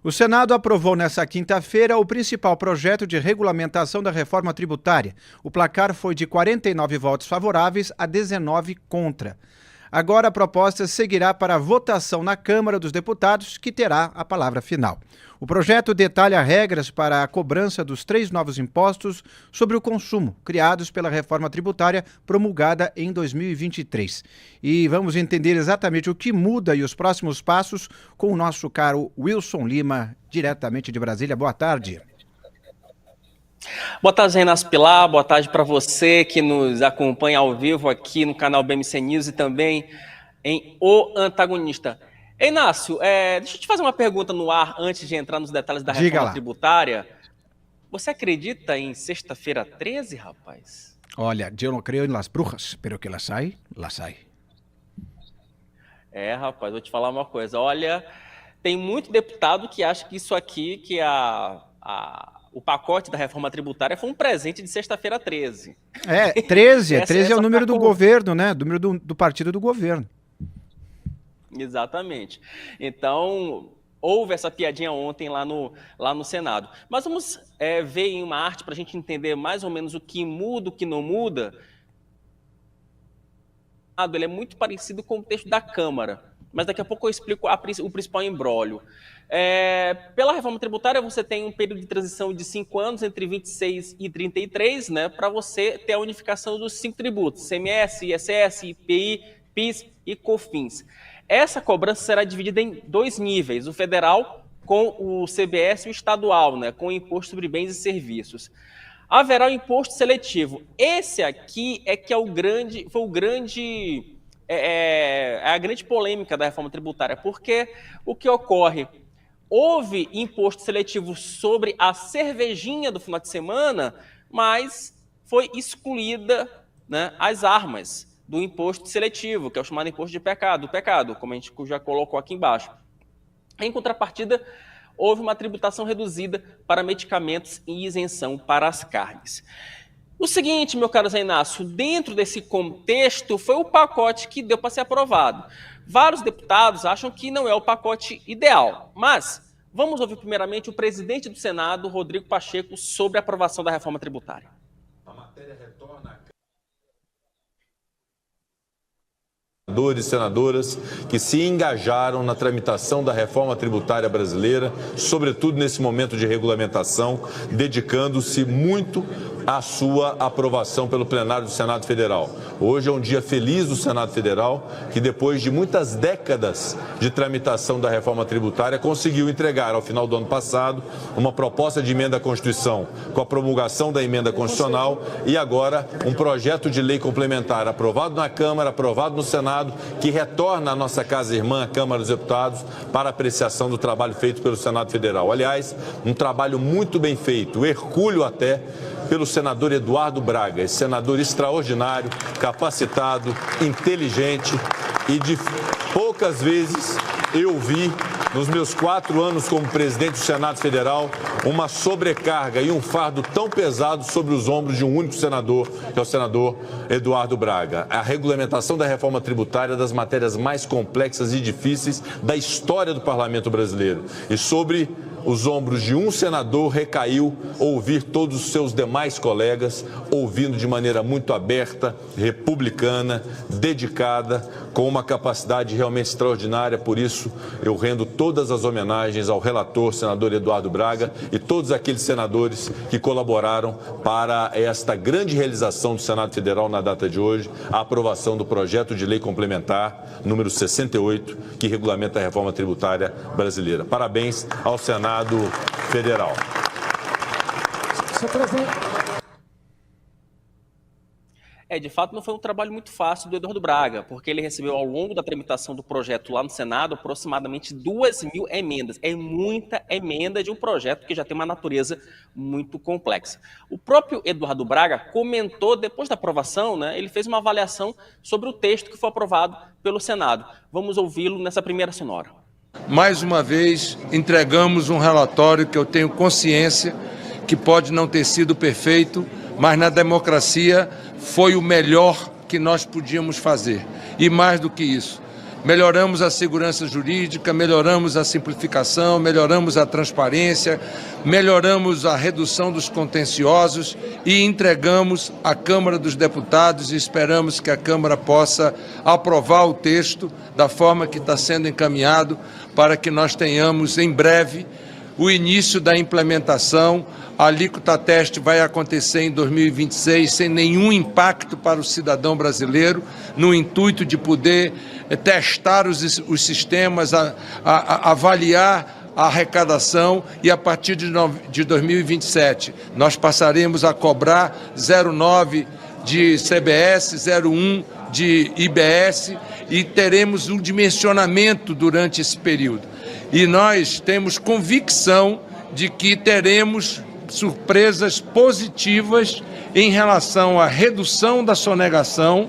O Senado aprovou nesta quinta-feira o principal projeto de regulamentação da reforma tributária. O placar foi de 49 votos favoráveis a 19 contra. Agora a proposta seguirá para a votação na Câmara dos Deputados, que terá a palavra final. O projeto detalha regras para a cobrança dos 3 novos impostos sobre o consumo, criados pela reforma tributária promulgada em 2023. E vamos entender exatamente o que muda e os próximos passos com o nosso caro Wilson Lima, diretamente de Brasília. Boa tarde. Boa tarde, Renato Pilar. Boa tarde para você que nos acompanha ao vivo aqui no canal BMC News e também em O Antagonista. Inácio, deixa eu te fazer uma pergunta no ar antes de entrar nos detalhes da reforma tributária. Você acredita em sexta-feira 13, rapaz? Olha, eu não creio em las brujas, pero que las hay, las hay. Rapaz, vou te falar uma coisa. Olha, tem muito deputado que acha que isso aqui, que o pacote da reforma tributária foi um presente de sexta-feira 13. 13 é o número do governo, né? O número do partido do governo. Exatamente. Então, houve essa piadinha ontem lá no Senado. Mas vamos ver em uma arte para a gente entender mais ou menos o que muda, o que não muda. Ele é muito parecido com o texto da Câmara, mas daqui a pouco eu explico o principal imbróglio. Pela reforma tributária, você tem um período de transição de 5 anos, entre 26 e 33, né, para você ter a unificação dos 5 tributos, CMS, ISS, IPI, PIS e COFINS. Essa cobrança será dividida em 2 níveis, o federal com o CBS e o estadual, né, com o Imposto sobre Bens e Serviços. Haverá o imposto seletivo. Esse aqui foi a grande polêmica da reforma tributária, porque o que ocorre? Houve imposto seletivo sobre a cervejinha do final de semana, mas foi excluída, né, as armas do imposto seletivo, que é o chamado imposto de pecado, como a gente já colocou aqui embaixo. Em contrapartida, houve uma tributação reduzida para medicamentos e isenção para as carnes. O seguinte, meu caro Zé Inácio, dentro desse contexto, foi o pacote que deu para ser aprovado. Vários deputados acham que não é o pacote ideal, mas vamos ouvir primeiramente o presidente do Senado, Rodrigo Pacheco, sobre a aprovação da reforma tributária. A matéria retorna senadores e senadoras que se engajaram na tramitação da reforma tributária brasileira, sobretudo nesse momento de regulamentação, dedicando-se muito à sua aprovação pelo plenário do Senado Federal. Hoje é um dia feliz do Senado Federal, que depois de muitas décadas de tramitação da reforma tributária, conseguiu entregar, ao final do ano passado, uma proposta de emenda à Constituição, com a promulgação da emenda constitucional e agora um projeto de lei complementar aprovado na Câmara, aprovado no Senado, que retorna à nossa casa irmã, a Câmara dos Deputados, para apreciação do trabalho feito pelo Senado Federal. Aliás, um trabalho muito bem feito, hercúleo até, pelo senador Eduardo Braga, esse senador extraordinário, capacitado, inteligente e de poucas vezes eu vi, nos meus 4 anos como presidente do Senado Federal, uma sobrecarga e um fardo tão pesado sobre os ombros de um único senador, que é o senador Eduardo Braga. A regulamentação da reforma tributária é das matérias mais complexas e difíceis da história do parlamento brasileiro. E sobre os ombros de um senador recaiu ouvir todos os seus demais colegas, ouvindo de maneira muito aberta, republicana, dedicada, com uma capacidade realmente extraordinária. Por isso, eu rendo todas as homenagens ao relator, senador Eduardo Braga, e todos aqueles senadores que colaboraram para esta grande realização do Senado Federal na data de hoje, a aprovação do projeto de lei complementar número 68, que regulamenta a reforma tributária brasileira. Parabéns ao Senado Federal. Senhor presidente. De fato, não foi um trabalho muito fácil do Eduardo Braga, porque ele recebeu ao longo da tramitação do projeto lá no Senado aproximadamente 2.000 emendas. É muita emenda de um projeto que já tem uma natureza muito complexa. O próprio Eduardo Braga comentou, depois da aprovação, né, ele fez uma avaliação sobre o texto que foi aprovado pelo Senado. Vamos ouvi-lo nessa primeira sonora. Mais uma vez, entregamos um relatório que eu tenho consciência que pode não ter sido perfeito, mas na democracia foi o melhor que nós podíamos fazer. E mais do que isso, melhoramos a segurança jurídica, melhoramos a simplificação, melhoramos a transparência, melhoramos a redução dos contenciosos e entregamos à Câmara dos Deputados e esperamos que a Câmara possa aprovar o texto da forma que está sendo encaminhado para que nós tenhamos em breve o início da implementação. A alíquota teste vai acontecer em 2026 sem nenhum impacto para o cidadão brasileiro, no intuito de poder testar os sistemas, avaliar a arrecadação e a partir de 2027 nós passaremos a cobrar 0,9 de CBS, 0,1 de IBS e teremos um dimensionamento durante esse período. E nós temos convicção de que teremos surpresas positivas em relação à redução da sonegação,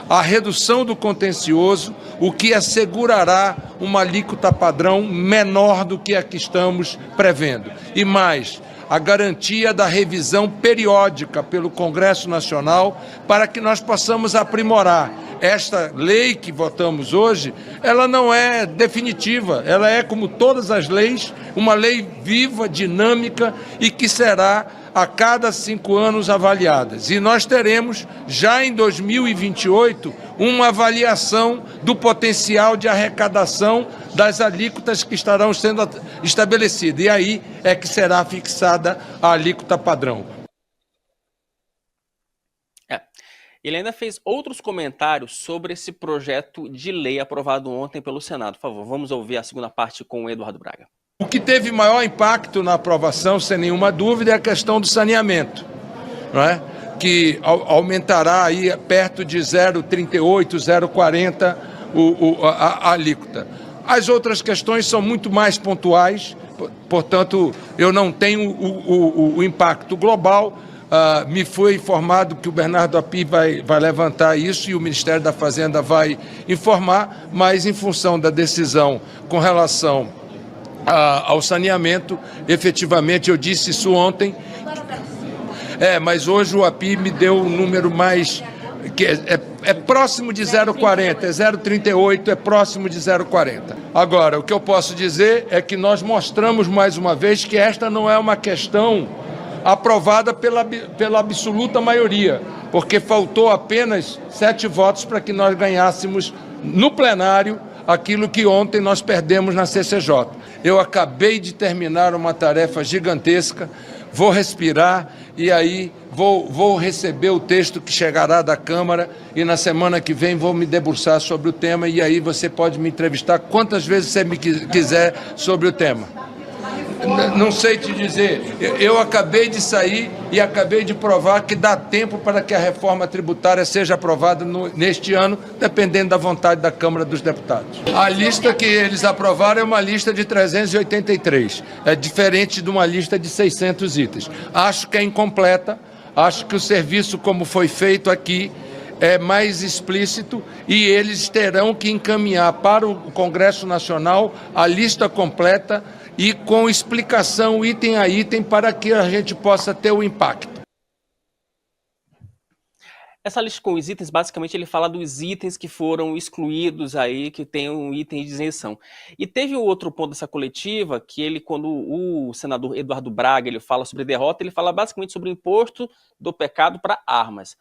à redução do contencioso, o que assegurará uma alíquota padrão menor do que a que estamos prevendo. E mais, a garantia da revisão periódica pelo Congresso Nacional para que nós possamos aprimorar. Esta lei que votamos hoje, ela não é definitiva, ela é, como todas as leis, uma lei viva, dinâmica e que será a cada 5 anos avaliadas. E nós teremos, já em 2028, uma avaliação do potencial de arrecadação das alíquotas que estarão sendo estabelecidas. E aí é que será fixada a alíquota padrão. Ele ainda fez outros comentários sobre esse projeto de lei aprovado ontem pelo Senado. Por favor, vamos ouvir a segunda parte com o Eduardo Braga. O que teve maior impacto na aprovação, sem nenhuma dúvida, é a questão do saneamento, não é? Que aumentará aí perto de 0,38, 0,40 a alíquota. As outras questões são muito mais pontuais, portanto, eu não tenho o impacto global. Me foi informado que o Bernardo Api vai levantar isso e o Ministério da Fazenda vai informar, mas em função da decisão com relação ao saneamento, efetivamente, eu disse isso ontem, mas hoje o Api me deu um número mais, que é próximo de 0,40, é 0,38, é próximo de 0,40. Agora, o que eu posso dizer é que nós mostramos mais uma vez que esta não é uma questão aprovada pela absoluta maioria, porque faltou apenas 7 votos para que nós ganhássemos no plenário aquilo que ontem nós perdemos na CCJ. Eu acabei de terminar uma tarefa gigantesca, vou respirar e aí vou receber o texto que chegará da Câmara e na semana que vem vou me debruçar sobre o tema e aí você pode me entrevistar quantas vezes você me quiser sobre o tema. Não sei te dizer, eu acabei de sair e acabei de provar que dá tempo para que a reforma tributária seja aprovada neste ano, dependendo da vontade da Câmara dos Deputados. A lista que eles aprovaram é uma lista de 383, é diferente de uma lista de 600 itens. Acho que é incompleta, acho que o serviço como foi feito aqui é mais explícito e eles terão que encaminhar para o Congresso Nacional a lista completa e com explicação item a item para que a gente possa ter o impacto. Essa lista com os itens, basicamente, ele fala dos itens que foram excluídos aí, que tem um item de isenção. E teve o outro ponto dessa coletiva, que ele, quando o senador Eduardo Braga ele fala sobre derrota, ele fala basicamente sobre o imposto do pecado para armas.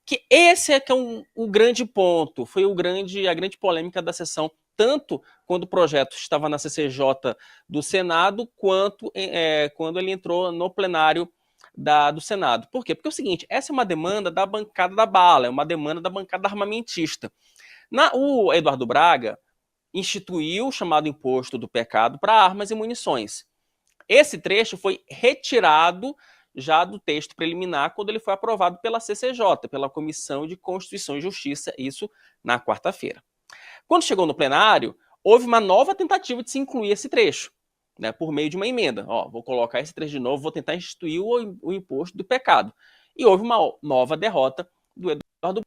Que esse é que é o grande ponto, foi a grande polêmica da sessão, tanto quando o projeto estava na CCJ do Senado, quanto quando ele entrou no plenário do Senado. Por quê? Porque é o seguinte, essa é uma demanda da bancada da bala, é uma demanda da bancada armamentista. O Eduardo Braga instituiu o chamado imposto do pecado para armas e munições. Esse trecho foi retirado já do texto preliminar quando ele foi aprovado pela CCJ, pela Comissão de Constituição e Justiça, isso na quarta-feira. Quando chegou no plenário, houve uma nova tentativa de se incluir esse trecho, né, por meio de uma emenda. Vou colocar esse trecho de novo, vou tentar instituir o imposto do pecado. E houve uma nova derrota do Eduardo.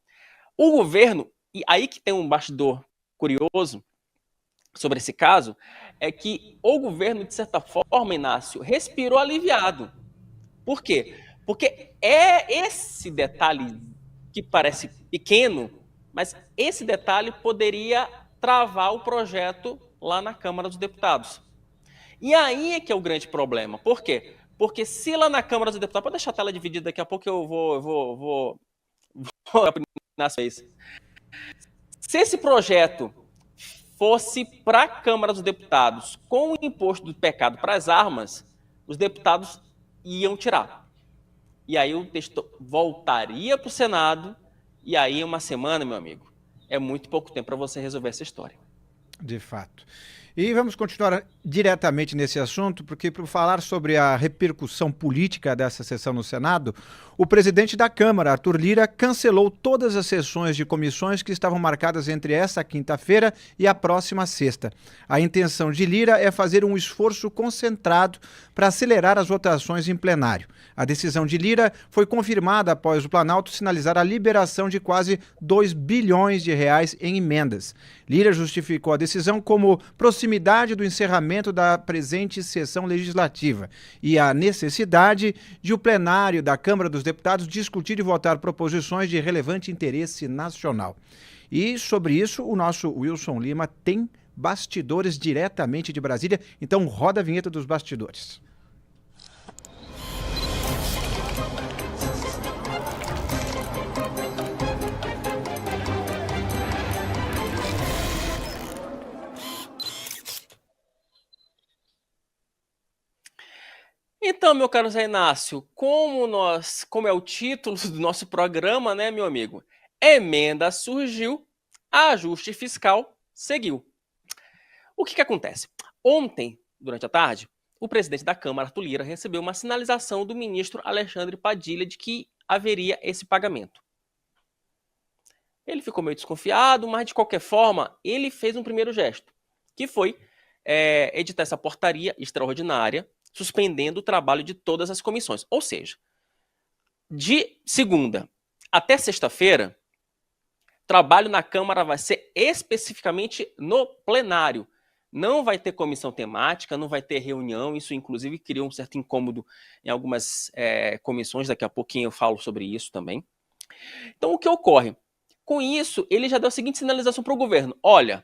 O governo, e aí que tem um bastidor curioso sobre esse caso, é que o governo, de certa forma, Inácio, respirou aliviado. Por quê? Porque é esse detalhe que parece pequeno, mas esse detalhe poderia travar o projeto lá na Câmara dos Deputados. E aí é que é o grande problema. Por quê? Porque se lá na Câmara dos Deputados... Pode deixar a tela dividida, daqui a pouco eu vou nas vezes. Se esse projeto fosse para a Câmara dos Deputados com o imposto do pecado para as armas, os deputados iam tirar. E aí o texto voltaria para o Senado, e aí uma semana, meu amigo, é muito pouco tempo para você resolver essa história. De fato. E vamos continuar diretamente nesse assunto, porque para falar sobre a repercussão política dessa sessão no Senado, o presidente da Câmara, Arthur Lira, cancelou todas as sessões de comissões que estavam marcadas entre essa quinta-feira e a próxima sexta. A intenção de Lira é fazer um esforço concentrado para acelerar as votações em plenário. A decisão de Lira foi confirmada após o Planalto sinalizar a liberação de quase 2 bilhões de reais em emendas. Lira justificou a decisão como proximidade do encerramento da presente sessão legislativa e a necessidade de o plenário da Câmara dos Deputados discutir e votar proposições de relevante interesse nacional. E sobre isso, o nosso Wilson Lima tem bastidores diretamente de Brasília, então roda a vinheta dos bastidores. Então, meu caro Zé Inácio, como é o título do nosso programa, né, meu amigo? Emenda surgiu, ajuste fiscal seguiu. O que acontece? Ontem, durante a tarde, o presidente da Câmara, Arthur Lira, recebeu uma sinalização do ministro Alexandre Padilha de que haveria esse pagamento. Ele ficou meio desconfiado, mas de qualquer forma, ele fez um primeiro gesto, que foi editar essa portaria extraordinária, suspendendo o trabalho de todas as comissões. Ou seja, de segunda até sexta-feira, trabalho na Câmara vai ser especificamente no plenário. Não vai ter comissão temática, não vai ter reunião, isso inclusive criou um certo incômodo em algumas comissões, daqui a pouquinho eu falo sobre isso também. Então o que ocorre? Com isso, ele já deu a seguinte sinalização para o governo: olha,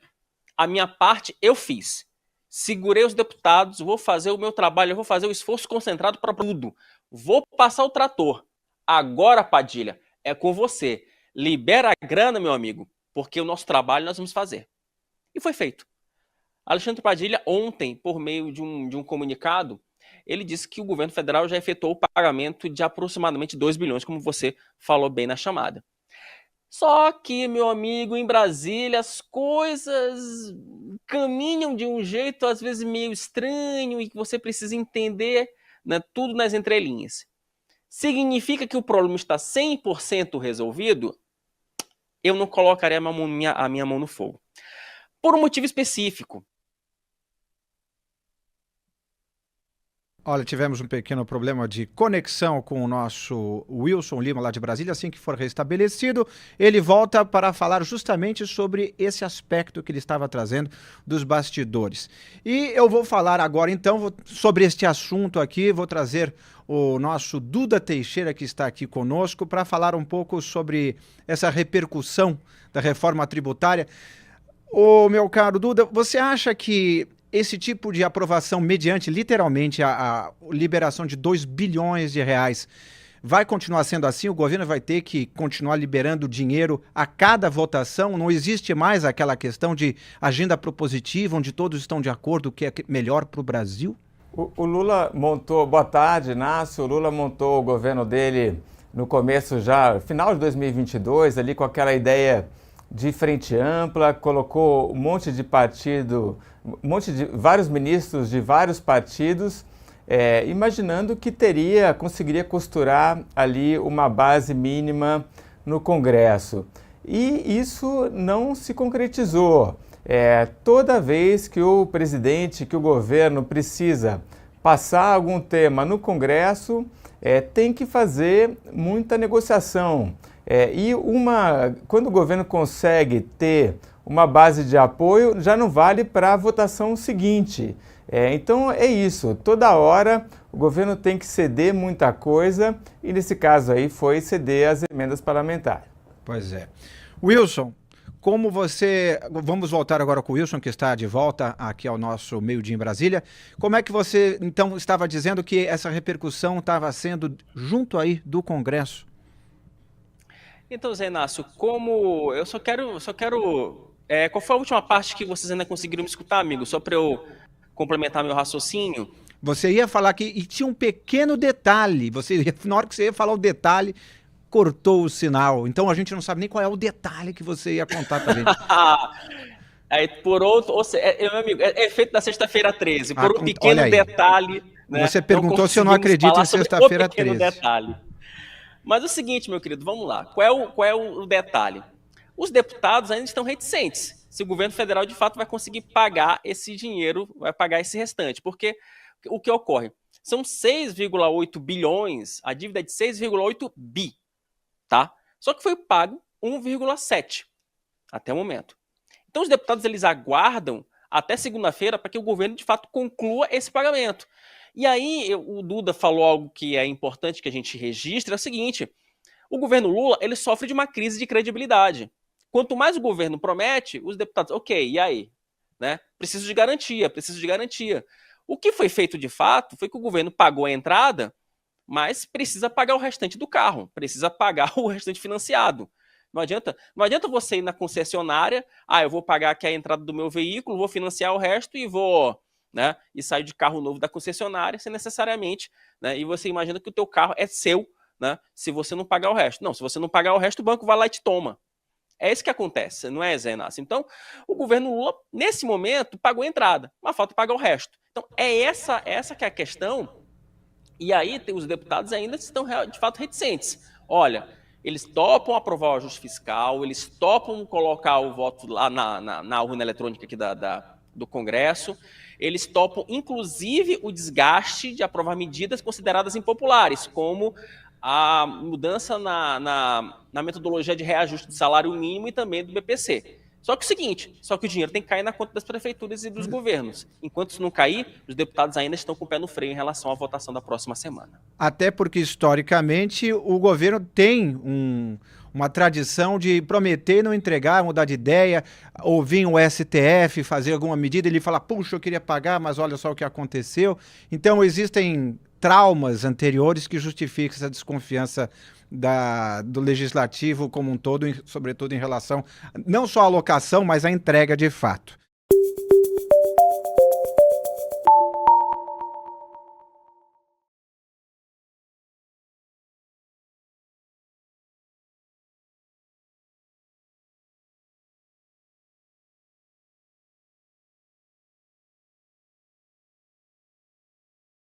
a minha parte eu fiz. Segurei os deputados, vou fazer o meu trabalho, eu vou fazer o esforço concentrado para tudo. Vou passar o trator. Agora, Padilha, é com você. Libera a grana, meu amigo, porque o nosso trabalho nós vamos fazer. E foi feito. Alexandre Padilha, ontem, por meio de um comunicado, ele disse que o governo federal já efetuou o pagamento de aproximadamente 2 bilhões, como você falou bem na chamada. Só que, meu amigo, em Brasília as coisas caminham de um jeito às vezes meio estranho e que você precisa entender, né, tudo nas entrelinhas. Significa que o problema está 100% resolvido? Eu não colocaria a minha mão no fogo. Por um motivo específico. Olha, tivemos um pequeno problema de conexão com o nosso Wilson Lima lá de Brasília. Assim que for restabelecido, ele volta para falar justamente sobre esse aspecto que ele estava trazendo dos bastidores. E eu vou falar agora então sobre este assunto aqui, vou trazer o nosso Duda Teixeira, que está aqui conosco, para falar um pouco sobre essa repercussão da reforma tributária. Ô, meu caro Duda, você acha que esse tipo de aprovação mediante, literalmente, a liberação de 2 bilhões de reais, vai continuar sendo assim? O governo vai ter que continuar liberando dinheiro a cada votação? Não existe mais aquela questão de agenda propositiva, onde todos estão de acordo o que é melhor para o Brasil? O Lula montou, boa tarde, Inácio, o Lula montou o governo dele no começo já, final de 2022, ali com aquela ideia de frente ampla, colocou um monte de partido, vários ministros de vários partidos, imaginando que conseguiria costurar ali uma base mínima no Congresso. E isso não se concretizou. Toda vez que o presidente, que o governo precisa passar algum tema no Congresso, tem que fazer muita negociação. Quando o governo consegue ter uma base de apoio, já não vale para a votação seguinte. Então é isso, toda hora o governo tem que ceder muita coisa e nesse caso aí foi ceder as emendas parlamentares. Pois é. Wilson, como você... Vamos voltar agora com o Wilson, que está de volta aqui ao nosso Meio-Dia em Brasília. Como é que você, então, estava dizendo que essa repercussão estava sendo junto aí do Congresso? Então, Zé Inácio, como eu só quero, qual foi a última parte que vocês ainda conseguiram me escutar, amigo? Só para eu complementar meu raciocínio. Você ia falar que e tinha um pequeno detalhe. Na hora que você ia falar o detalhe, cortou o sinal. Então a gente não sabe nem qual é o detalhe que você ia contar pra gente. Aí, por outro, ou seja, meu amigo, é efeito da sexta-feira 13. Por um pequeno detalhe. Né, você perguntou se eu não acredito em sexta-feira 13. Detalhe. Mas é o seguinte, meu querido, vamos lá. Qual é o detalhe? Os deputados ainda estão reticentes se o governo federal de fato vai conseguir pagar esse dinheiro, vai pagar esse restante. Porque o que ocorre? São 6,8 bilhões, a dívida é de 6,8 bi, tá? Só que foi pago 1,7 até o momento. Então os deputados eles aguardam até segunda-feira para que o governo de fato conclua esse pagamento. E aí o Duda falou algo que é importante que a gente registre, é o seguinte: o governo Lula ele sofre de uma crise de credibilidade. Quanto mais o governo promete, os deputados, ok, e aí? Né? Preciso de garantia, preciso de garantia. O que foi feito de fato foi que o governo pagou a entrada, mas precisa pagar o restante do carro, precisa pagar o restante financiado. Não adianta você ir na concessionária, eu vou pagar aqui a entrada do meu veículo, vou financiar o resto e vou, né, e sair de carro novo da concessionária sem necessariamente, né, e você imagina que o teu carro é seu, né, se você não pagar o resto. Não, se você não pagar o resto, o banco vai lá e te toma. É isso que acontece, não é, Zé Inácio? Então, o governo Lula, nesse momento, pagou a entrada, mas falta pagar o resto. Então, é essa que é a questão, e aí os deputados ainda estão, de fato, reticentes. Olha, eles topam aprovar o ajuste fiscal, eles topam colocar o voto lá na urna eletrônica aqui do Congresso, eles topam, inclusive, o desgaste de aprovar medidas consideradas impopulares, como a mudança na metodologia de reajuste do salário mínimo e também do BPC. Só que o seguinte, o dinheiro tem que cair na conta das prefeituras e dos governos. Enquanto isso não cair, os deputados ainda estão com o pé no freio em relação à votação da próxima semana. Até porque, historicamente, o governo tem uma tradição de prometer, não entregar, mudar de ideia, ou vir o STF fazer alguma medida, ele fala, puxa, eu queria pagar, mas olha só o que aconteceu. Então, existem traumas anteriores que justificam essa desconfiança do legislativo como um todo, sobretudo em relação não só à alocação, mas à entrega de fato.